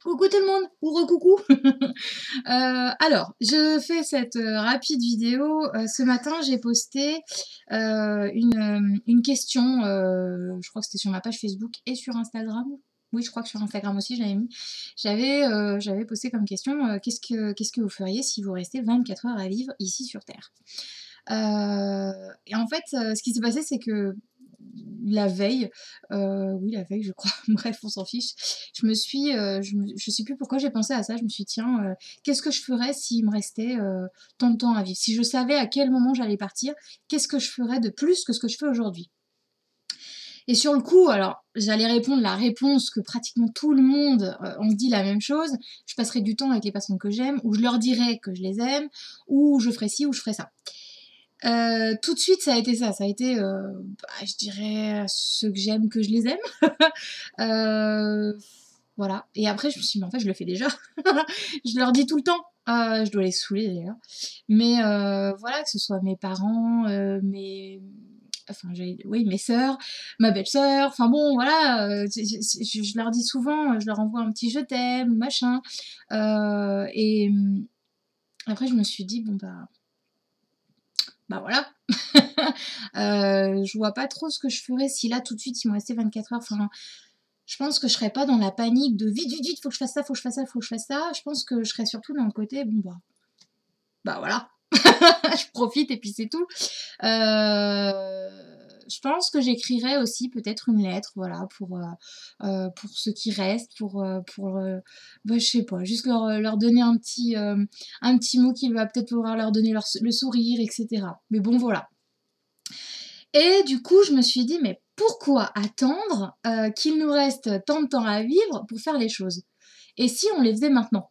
Coucou tout le monde, ou recoucou. Alors, je fais cette rapide vidéo. Ce matin, j'ai posté une question, je crois que c'était sur ma page Facebook et sur Instagram. Oui, je crois que sur Instagram aussi, j'avais mis. J'avais posté comme question, qu'est-ce que vous feriez si vous restez 24 heures à vivre ici sur Terre? Et en fait, ce qui s'est passé, c'est que la veille, oui la veille je crois, bref on s'en fiche, je sais plus pourquoi j'ai pensé à ça, je me suis dit: «Tiens, qu'est-ce que je ferais s'il me restait, tant de temps à vivre? Si je savais à quel moment j'allais partir, qu'est-ce que je ferais de plus que ce que je fais aujourd'hui?» Et sur le coup, alors j'allais répondre la réponse que pratiquement tout le monde, on se dit la même chose: «Je passerai du temps avec les personnes que j'aime, ou je leur dirai que je les aime, ou je ferai ci ou je ferai ça». Tout de suite, ça a été ça. Ça a été, je dirais ceux que j'aime, que je les aime. Voilà et après je me suis dit: «Mais en fait, je le fais déjà». Je leur dis tout le temps. Je dois les saouler d'ailleurs. Mais voilà, que ce soit mes parents, mes sœurs, ma belle-sœur, enfin bon voilà, je leur dis souvent, je leur envoie un petit «je t'aime» ou machin. Après je me suis dit: «Bon bah voilà». Je vois pas trop ce que je ferais si là tout de suite il me restait 24 heures. Enfin, je pense que je serais pas dans la panique de vite, vite, vite, faut que je fasse ça, faut que je fasse ça, faut que je fasse ça. Je pense que je serais surtout dans le côté, bon bah voilà, je profite et puis c'est tout. Je pense que j'écrirais aussi peut-être une lettre, voilà, pour ceux qui restent, bah, je sais pas, juste leur donner un petit mot qui va peut-être pouvoir leur donner le sourire, et cetera. Mais bon, voilà. Et du coup, je me suis dit: «Mais pourquoi attendre, qu'il nous reste tant de temps à vivre pour faire les choses? Et si on les faisait maintenant?»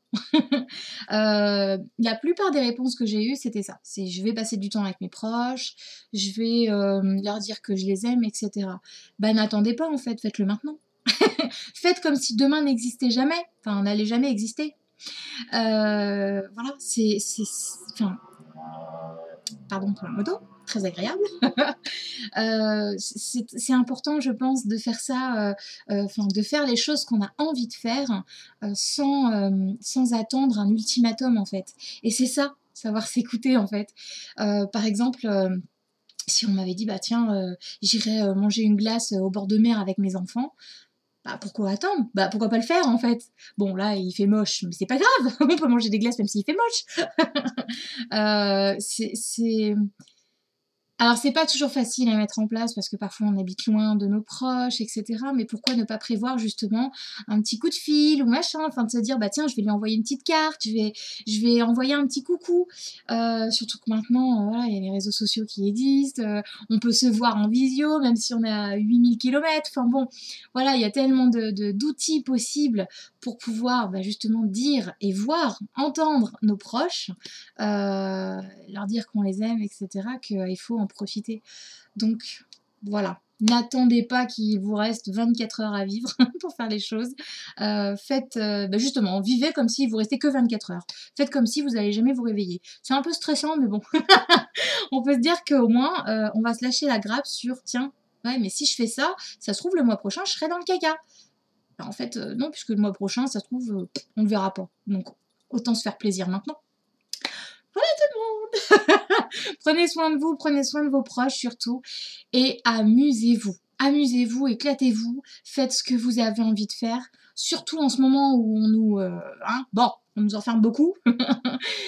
La plupart des réponses que j'ai eues, c'était ça. C'est: «Je vais passer du temps avec mes proches, je vais, leur dire que je les aime et cetera». Bah, n'attendez pas en fait, faites-le maintenant. Faites comme si demain n'existait jamais, enfin n'allait jamais exister. Voilà, enfin, pardon pour la moto, très agréable. C'est important, je pense, de faire ça, enfin, de faire les choses qu'on a envie de faire, sans attendre un ultimatum, en fait. Et c'est ça, savoir s'écouter, en fait. Par exemple, si on m'avait dit: «Bah tiens, j'irai, manger une glace, au bord de mer avec mes enfants», bah, pourquoi attendre? Bah, pourquoi pas le faire, en fait? Bon, là, il fait moche, mais c'est pas grave, on peut manger des glaces même s'il fait moche. C'est alors c'est pas toujours facile à mettre en place parce que parfois on habite loin de nos proches et cetera, mais pourquoi ne pas prévoir justement un petit coup de fil ou machin? Enfin de se dire: «Bah tiens, je vais lui envoyer une petite carte, je vais envoyer un petit coucou». Surtout que maintenant, voilà, il y a les réseaux sociaux qui existent, on peut se voir en visio même si on est à 8000 kilomètres. Enfin bon, voilà, il y a tellement d'outils possibles pour pouvoir, bah, justement dire et voir, entendre nos proches, leur dire qu'on les aime, et cetera, qu'il faut en profiter. Donc voilà, n'attendez pas qu'il vous reste 24 heures à vivre pour faire les choses. Faites, bah, justement, vivez comme s'il vous restait que 24 heures. Faites comme si vous n'allez jamais vous réveiller. C'est un peu stressant, mais bon, on peut se dire qu'au moins, on va se lâcher la grappe sur: «Tiens, ouais, mais si je fais ça, ça se trouve le mois prochain, je serai dans le caca». Bah, en fait, non, puisque le mois prochain, ça se trouve, on le verra pas. Donc autant se faire plaisir maintenant. Voilà tout le monde! Prenez soin de vous, prenez soin de vos proches surtout et amusez-vous. Amusez-vous, éclatez-vous, faites ce que vous avez envie de faire, surtout en ce moment où on nous enferme beaucoup.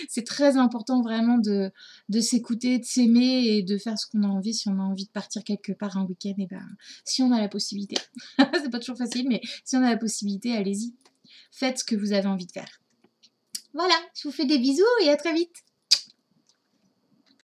C'est très important vraiment de s'écouter, de s'aimer et de faire ce qu'on a envie. Si on a envie de partir quelque part un week-end, et ben, si on a la possibilité. C'est pas toujours facile, mais si on a la possibilité, allez-y. Faites ce que vous avez envie de faire. Voilà, je vous fais des bisous et à très vite!